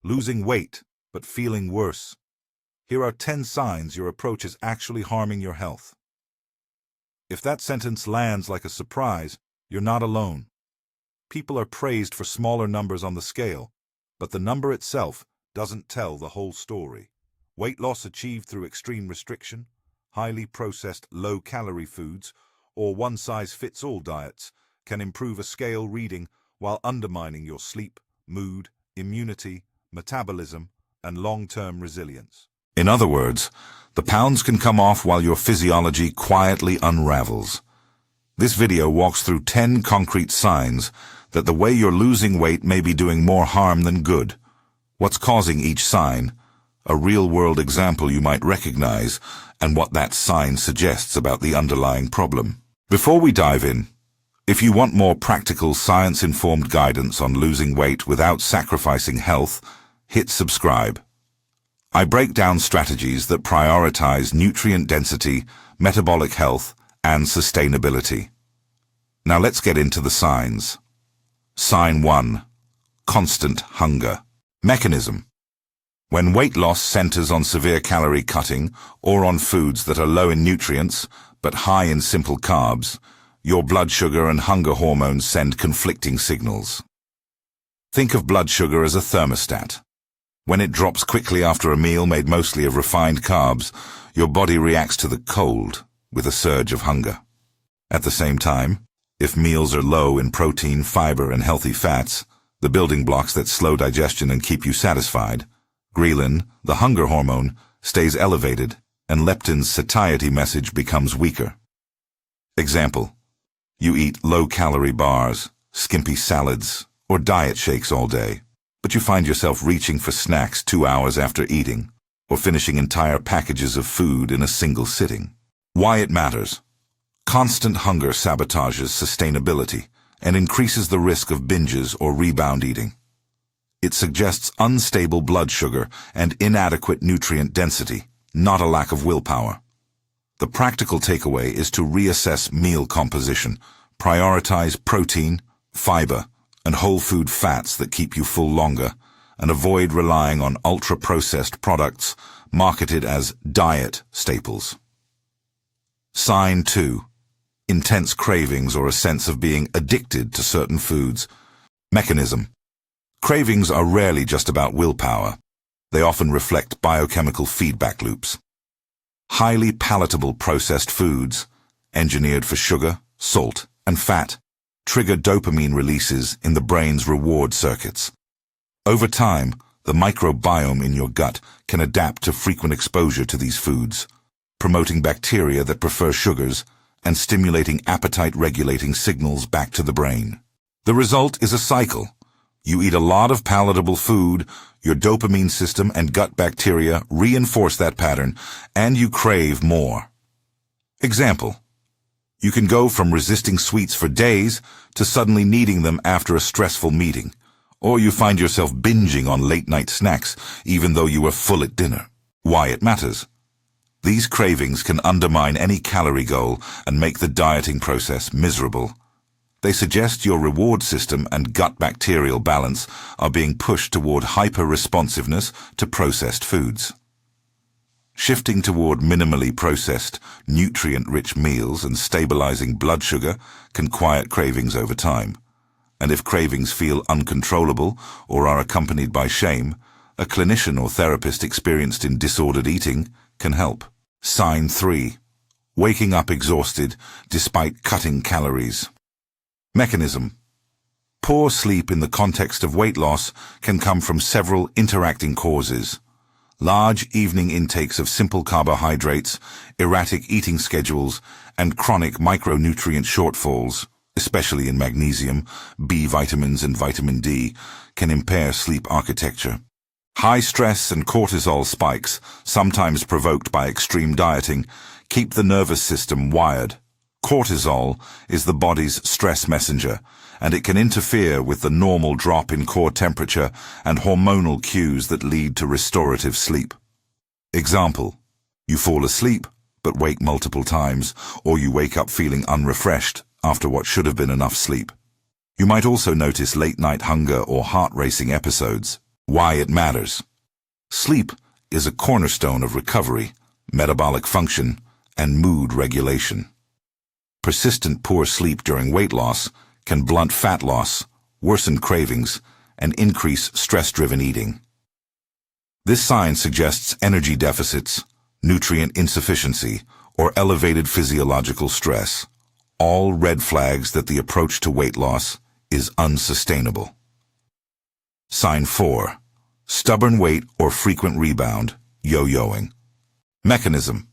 Losing weight, but feeling worse. Here are 10 signs your approach is actually harming your health. If that sentence lands like a surprise, you're not alone. People are praised for smaller numbers on the scale, but the number itself doesn't tell the whole story. Weight loss achieved through extreme restriction, highly processed low-calorie foods, or one-size-fits-all diets can improve a scale reading while undermining your sleep, mood, immunity, metabolism, and long-term resilience. In other words, the pounds can come off while your physiology quietly unravels. This video walks through 10 concrete signs that the way you're losing weight may be doing more harm than good. What's causing each sign, a real-world example you might recognize, and what that sign suggests about the underlying problem. Before we dive in, if you want more practical, science-informed guidance on losing weight without sacrificing health, hit subscribe. I break down strategies that prioritize nutrient density, metabolic health, and sustainability. Now let's get into the signs. Sign 1. Constant hunger. Mechanism. When weight loss centers on severe calorie cutting or on foods that are low in nutrients but high in simple carbs, your blood sugar and hunger hormones send conflicting signals. Think of blood sugar as a thermostat. When it drops quickly after a meal made mostly of refined carbs, your body reacts to the cold with a surge of hunger. At the same time, if meals are low in protein, fiber, and healthy fats, the building blocks that slow digestion and keep you satisfied, ghrelin, the hunger hormone, stays elevated, and leptin's satiety message becomes weaker. Example: you eat low-calorie bars, skimpy salads, or diet shakes all day, but you find yourself reaching for snacks 2 hours after eating, or finishing entire packages of food in a single sitting. Why it matters. Constant hunger sabotages sustainability and increases the risk of binges or rebound eating. It suggests unstable blood sugar and inadequate nutrient density, not a lack of willpower. The practical takeaway is to reassess meal composition, prioritize protein, fiber, and whole food fats that keep you full longer, and avoid relying on ultra-processed products marketed as diet staples. Sign 2. Intense cravings or a sense of being addicted to certain foods. Mechanism. Cravings are rarely just about willpower. They often reflect biochemical feedback loops. Highly palatable processed foods, engineered for sugar, salt, and fat, trigger dopamine releases in the brain's reward circuits. Over time, the microbiome in your gut can adapt to frequent exposure to these foods, promoting bacteria that prefer sugars and stimulating appetite-regulating signals back to the brain. The result is a cycle. You eat a lot of palatable food, your dopamine system and gut bacteria reinforce that pattern, and you crave more. Example: you can go from resisting sweets for days to suddenly needing them after a stressful meeting, or you find yourself binging on late-night snacks even though you were full at dinner. Why it matters. These cravings can undermine any calorie goal and make the dieting process miserable. They suggest your reward system and gut bacterial balance are being pushed toward hyper-responsiveness to processed foods. Shifting toward minimally processed, nutrient-rich meals and stabilizing blood sugar can quiet cravings over time. And if cravings feel uncontrollable or are accompanied by shame, a clinician or therapist experienced in disordered eating can help. Sign 3. Waking up exhausted despite cutting calories. Mechanism. Poor sleep in the context of weight loss can come from several interacting causes. Large evening intakes of simple carbohydrates, erratic eating schedules, and chronic micronutrient shortfalls, especially in magnesium, B vitamins, and vitamin D, can impair sleep architecture. High stress and cortisol spikes, sometimes provoked by extreme dieting, keep the nervous system wired. Cortisol is the body's stress messenger, and it can interfere with the normal drop in core temperature and hormonal cues that lead to restorative sleep. Example: you fall asleep but wake multiple times, or you wake up feeling unrefreshed after what should have been enough sleep. You might also notice late-night hunger or heart-racing episodes. Why it matters. Sleep is a cornerstone of recovery, metabolic function, and mood regulation. Persistent poor sleep during weight loss can blunt fat loss, worsen cravings, and increase stress-driven eating. This sign suggests energy deficits, nutrient insufficiency, or elevated physiological stress, all red flags that the approach to weight loss is unsustainable. Sign 4. Stubborn weight or frequent rebound, yo-yoing. Mechanism.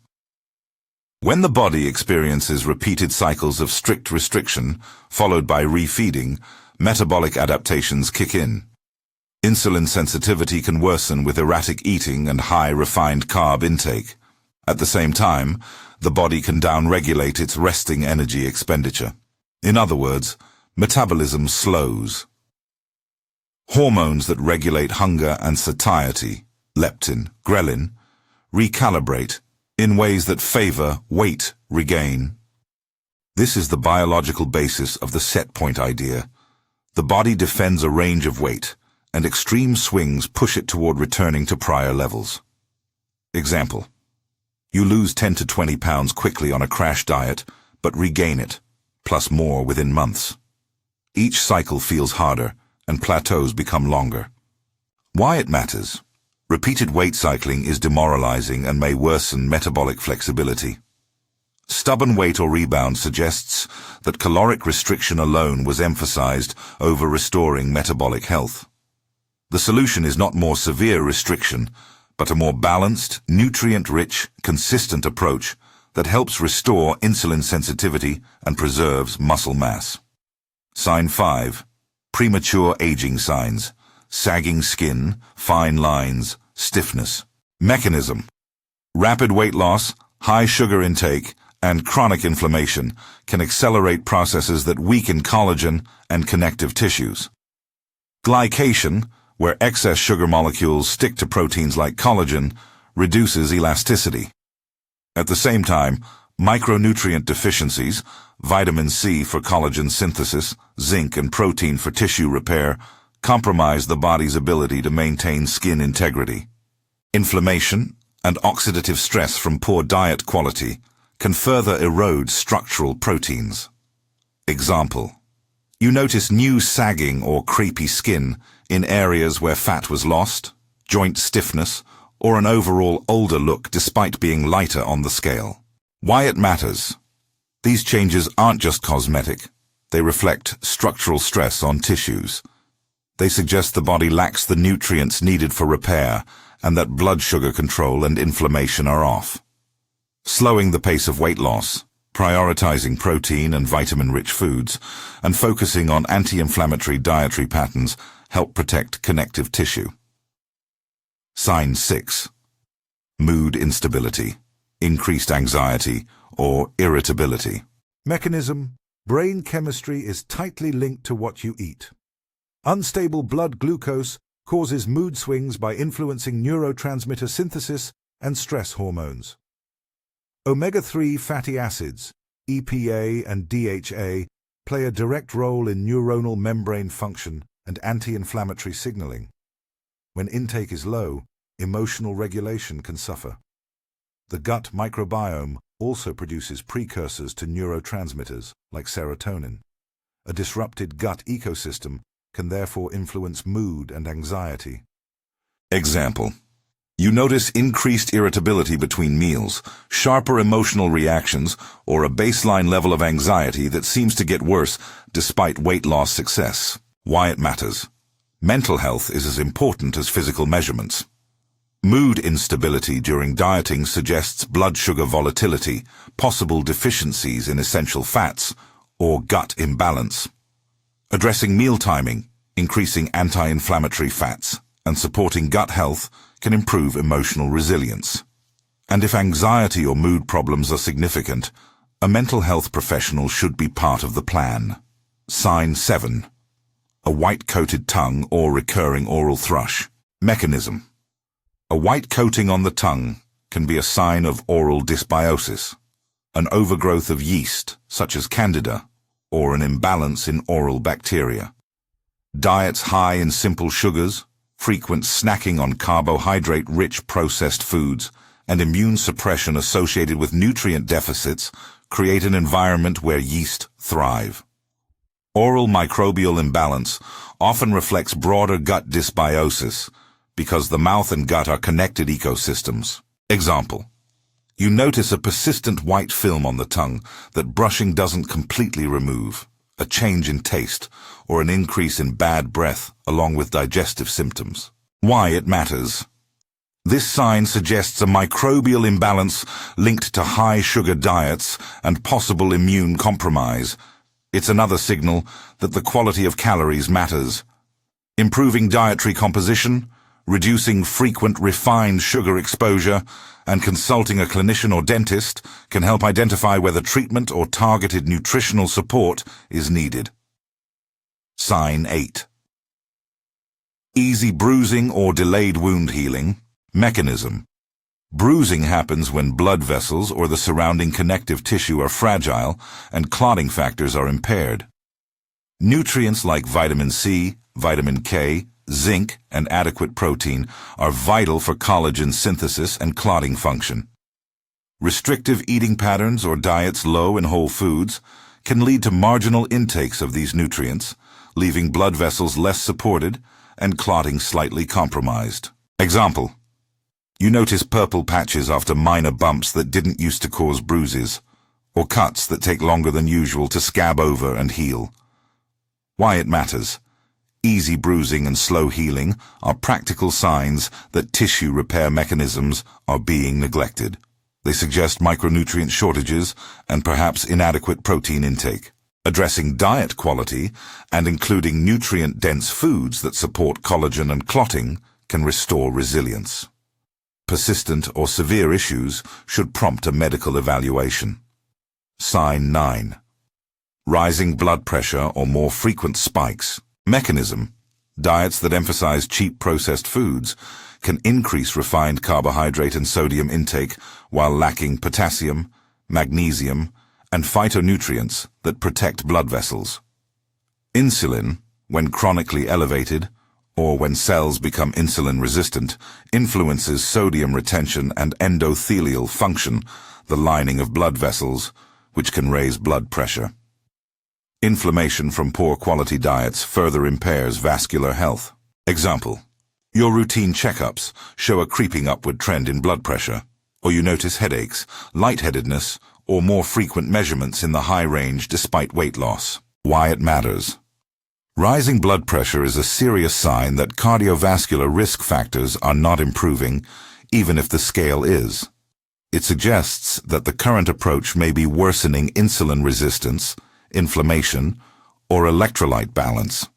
When the body experiences repeated cycles of strict restriction, followed by refeeding, metabolic adaptations kick in. Insulin sensitivity can worsen with erratic eating and high refined carb intake. At the same time, the body can downregulate its resting energy expenditure. In other words, metabolism slows. Hormones that regulate hunger and satiety, leptin, ghrelin, recalibrate in ways that favor weight regain. This is the biological basis of the set point idea. The body defends a range of weight, and extreme swings push it toward returning to prior levels. Example: you lose 10 to 20 pounds quickly on a crash diet, but regain it, plus more within months. Each cycle feels harder, and plateaus become longer. Why it matters. Repeated weight cycling is demoralizing and may worsen metabolic flexibility. Stubborn weight or rebound suggests that caloric restriction alone was emphasized over restoring metabolic health. The solution is not more severe restriction, but a more balanced, nutrient-rich, consistent approach that helps restore insulin sensitivity and preserves muscle mass. Sign 5. Premature aging signs. Sagging skin, fine lines, stiffness. Mechanism. Rapid weight loss, high sugar intake, and chronic inflammation can accelerate processes that weaken collagen and connective tissues. Glycation, where excess sugar molecules stick to proteins like collagen, reduces elasticity. At the same time, micronutrient deficiencies, vitamin C for collagen synthesis, zinc and protein for tissue repair, compromise the body's ability to maintain skin integrity. Inflammation and oxidative stress from poor diet quality can further erode structural proteins. Example: you notice new sagging or crepey skin in areas where fat was lost, joint stiffness, or an overall older look despite being lighter on the scale. Why it matters. These changes aren't just cosmetic. They reflect structural stress on tissues. They suggest the body lacks the nutrients needed for repair and that blood sugar control and inflammation are off. Slowing the pace of weight loss, prioritizing protein and vitamin-rich foods, and focusing on anti-inflammatory dietary patterns help protect connective tissue. Sign 6. Mood instability, increased anxiety, or irritability. Mechanism. Brain chemistry is tightly linked to what you eat. Unstable blood glucose causes mood swings by influencing neurotransmitter synthesis and stress hormones. Omega-3 fatty acids, EPA and DHA, play a direct role in neuronal membrane function and anti-inflammatory signaling. When intake is low, emotional regulation can suffer. The gut microbiome also produces precursors to neurotransmitters, like serotonin. A disrupted gut ecosystem can therefore influence mood and anxiety. Example: you notice increased irritability between meals, sharper emotional reactions, or a baseline level of anxiety that seems to get worse despite weight loss success. Why it matters. Mental health is as important as physical measurements. Mood instability during dieting suggests blood sugar volatility, possible deficiencies in essential fats, or gut imbalance. Addressing meal timing, increasing anti-inflammatory fats, and supporting gut health can improve emotional resilience. And if anxiety or mood problems are significant, a mental health professional should be part of the plan. Sign 7. A white-coated tongue or recurring oral thrush. Mechanism. A white coating on the tongue can be a sign of oral dysbiosis, an overgrowth of yeast, such as Candida, or an imbalance in oral bacteria. Diets high in simple sugars, frequent snacking on carbohydrate-rich processed foods, and immune suppression associated with nutrient deficits create an environment where yeast thrive. Oral microbial imbalance often reflects broader gut dysbiosis because the mouth and gut are connected ecosystems. Example: you notice a persistent white film on the tongue that brushing doesn't completely remove, a change in taste, or an increase in bad breath along with digestive symptoms. Why it matters. This sign suggests a microbial imbalance linked to high-sugar diets and possible immune compromise. It's another signal that the quality of calories matters. Improving dietary composition, reducing frequent refined sugar exposure, and consulting a clinician or dentist can help identify whether treatment or targeted nutritional support is needed. Sign 8. Easy bruising or delayed wound healing. Mechanism. Bruising happens when blood vessels or the surrounding connective tissue are fragile and clotting factors are impaired. Nutrients like vitamin C, vitamin K, zinc, and adequate protein are vital for collagen synthesis and clotting function. Restrictive eating patterns or diets low in whole foods can lead to marginal intakes of these nutrients, leaving blood vessels less supported and clotting slightly compromised. Example: you notice purple patches after minor bumps that didn't used to cause bruises, or cuts that take longer than usual to scab over and heal. Why it matters. Easy bruising and slow healing are practical signs that tissue repair mechanisms are being neglected. They suggest micronutrient shortages and perhaps inadequate protein intake. Addressing diet quality and including nutrient-dense foods that support collagen and clotting can restore resilience. Persistent or severe issues should prompt a medical evaluation. Sign 9. Rising blood pressure or more frequent spikes. Mechanism. Diets that emphasize cheap processed foods can increase refined carbohydrate and sodium intake while lacking potassium, magnesium, and phytonutrients that protect blood vessels. Insulin, when chronically elevated, or when cells become insulin-resistant, influences sodium retention and endothelial function, the lining of blood vessels, which can raise blood pressure. Inflammation from poor quality diets further impairs vascular health. Example: your routine checkups show a creeping upward trend in blood pressure, or you notice headaches, lightheadedness, or more frequent measurements in the high range despite weight loss. Why it matters. Rising blood pressure is a serious sign that cardiovascular risk factors are not improving, even if the scale is. It suggests that the current approach may be worsening insulin resistance, inflammation, or electrolyte balance.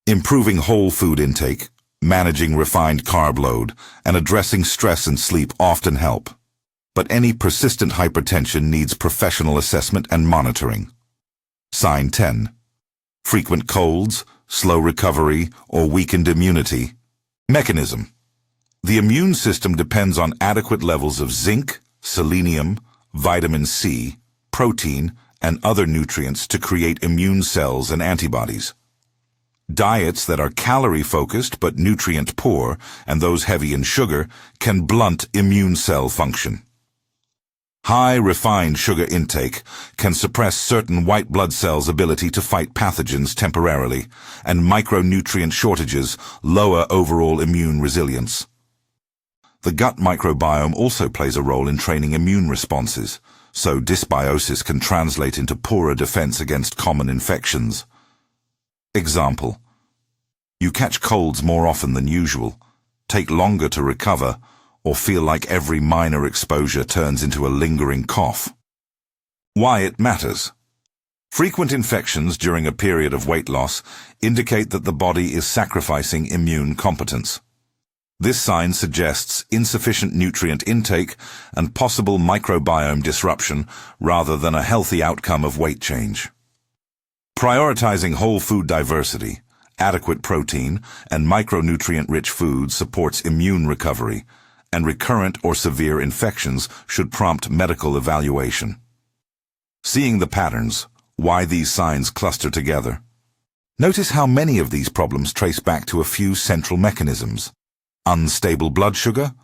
Improving whole food intake, managing refined carb load, and addressing stress and sleep often help. But any persistent hypertension needs professional assessment and monitoring. Sign 10. Frequent colds, slow recovery, or weakened immunity. Mechanism. The immune system depends on adequate levels of zinc, selenium, vitamin C, protein, and other nutrients to create immune cells and antibodies. Diets that are calorie-focused but nutrient-poor, and those heavy in sugar, can blunt immune cell function. High refined sugar intake can suppress certain white blood cells' ability to fight pathogens temporarily, and micronutrient shortages lower overall immune resilience. The gut microbiome also plays a role in training immune responses, so dysbiosis can translate into poorer defense against common infections. Example: you catch colds more often than usual, take longer to recover, or feel like every minor exposure turns into a lingering cough. Why it matters. Frequent infections during a period of weight loss indicate that the body is sacrificing immune competence. This sign suggests insufficient nutrient intake and possible microbiome disruption rather than a healthy outcome of weight change. Prioritizing whole food diversity, adequate protein, and micronutrient-rich foods supports immune recovery, and recurrent or severe infections should prompt medical evaluation. Seeing the patterns, why these signs cluster together. Notice how many of these problems trace back to a few central mechanisms: unstable blood sugar,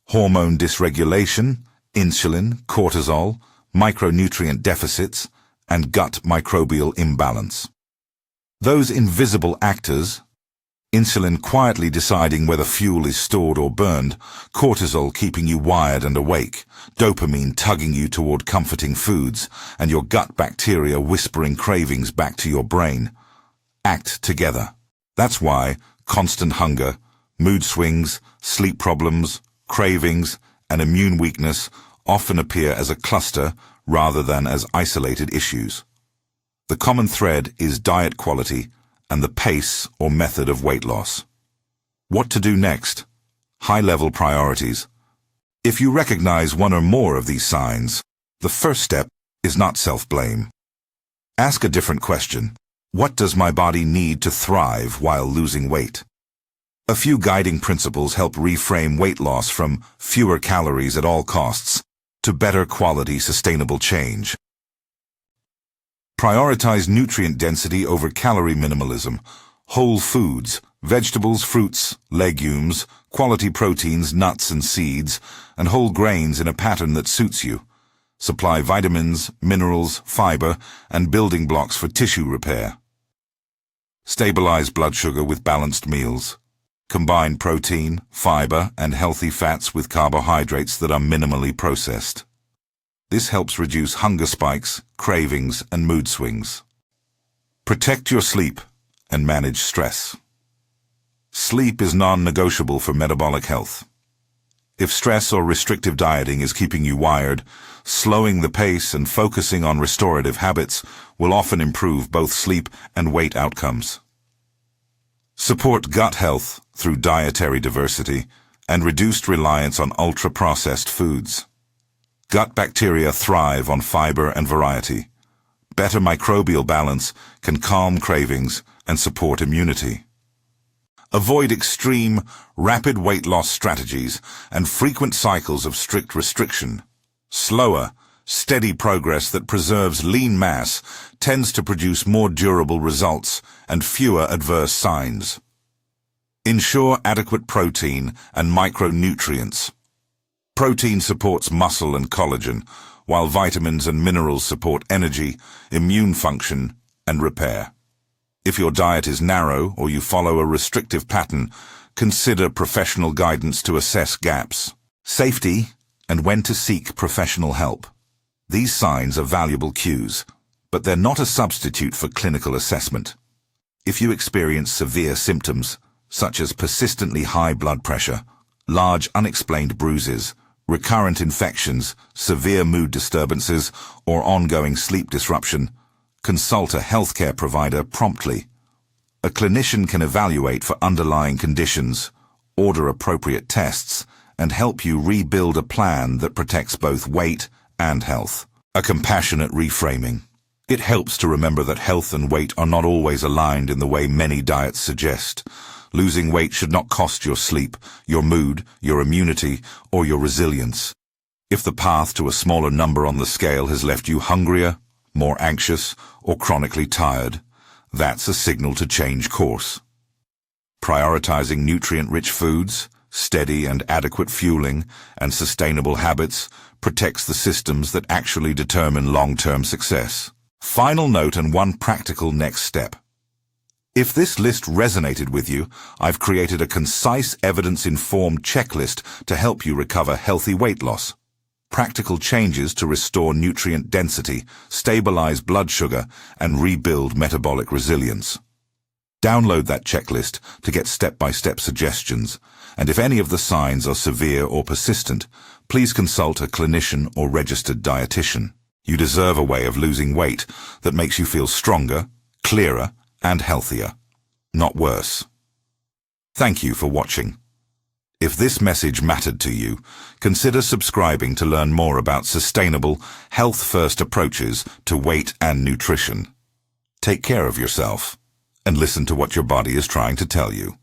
hormone dysregulation, insulin, cortisol, micronutrient deficits, and gut microbial imbalance. Those invisible actors, insulin quietly deciding whether fuel is stored or burned, cortisol keeping you wired and awake, dopamine tugging you toward comforting foods, and your gut bacteria whispering cravings back to your brain, act together. That's why constant hunger, mood swings, sleep problems, cravings, and immune weakness often appear as a cluster rather than as isolated issues. The common thread is diet quality and the pace or method of weight loss. What to do next? High-level priorities. If you recognize one or more of these signs, the first step is not self-blame. Ask a different question. What does my body need to thrive while losing weight? A few guiding principles help reframe weight loss from fewer calories at all costs to better quality sustainable change. Prioritize nutrient density over calorie minimalism. Whole foods, vegetables, fruits, legumes, quality proteins, nuts and seeds, and whole grains in a pattern that suits you. Supply vitamins, minerals, fiber, and building blocks for tissue repair. Stabilize blood sugar with balanced meals. Combine protein, fiber, and healthy fats with carbohydrates that are minimally processed. This helps reduce hunger spikes, cravings, and mood swings. Protect your sleep and manage stress. Sleep is non-negotiable for metabolic health. If stress or restrictive dieting is keeping you wired, slowing the pace and focusing on restorative habits will often improve both sleep and weight outcomes. Support gut health through dietary diversity and reduced reliance on ultra-processed foods. Gut bacteria thrive on fiber and variety. Better microbial balance can calm cravings and support immunity. Avoid extreme, rapid weight loss strategies and frequent cycles of strict restriction. Slower, steady progress that preserves lean mass tends to produce more durable results and fewer adverse signs. Ensure adequate protein and micronutrients. Protein supports muscle and collagen, while vitamins and minerals support energy, immune function, and repair. If your diet is narrow or you follow a restrictive pattern, consider professional guidance to assess gaps. Safety and when to seek professional help. These signs are valuable cues, but they're not a substitute for clinical assessment. If you experience severe symptoms, such as persistently high blood pressure, large unexplained bruises, recurrent infections, severe mood disturbances, or ongoing sleep disruption, consult a healthcare provider promptly. A clinician can evaluate for underlying conditions, order appropriate tests, and help you rebuild a plan that protects both weight and health. A compassionate reframing. It helps to remember that health and weight are not always aligned in the way many diets suggest. Losing weight should not cost your sleep, your mood, your immunity, or your resilience. If the path to a smaller number on the scale has left you hungrier, more anxious, or chronically tired, that's a signal to change course. Prioritizing nutrient-rich foods, steady and adequate fueling, and sustainable habits protects the systems that actually determine long-term success. Final note and one practical next step. If this list resonated with you, I've created a concise, evidence-informed checklist to help you recover healthy weight loss. Practical changes to restore nutrient density, stabilize blood sugar, and rebuild metabolic resilience. Download that checklist to get step-by-step suggestions, and if any of the signs are severe or persistent, please consult a clinician or registered dietitian. You deserve a way of losing weight that makes you feel stronger, clearer, and healthier, not worse. Thank you for watching. If this message mattered to you, consider subscribing to learn more about sustainable, health-first approaches to weight and nutrition. Take care of yourself and listen to what your body is trying to tell you.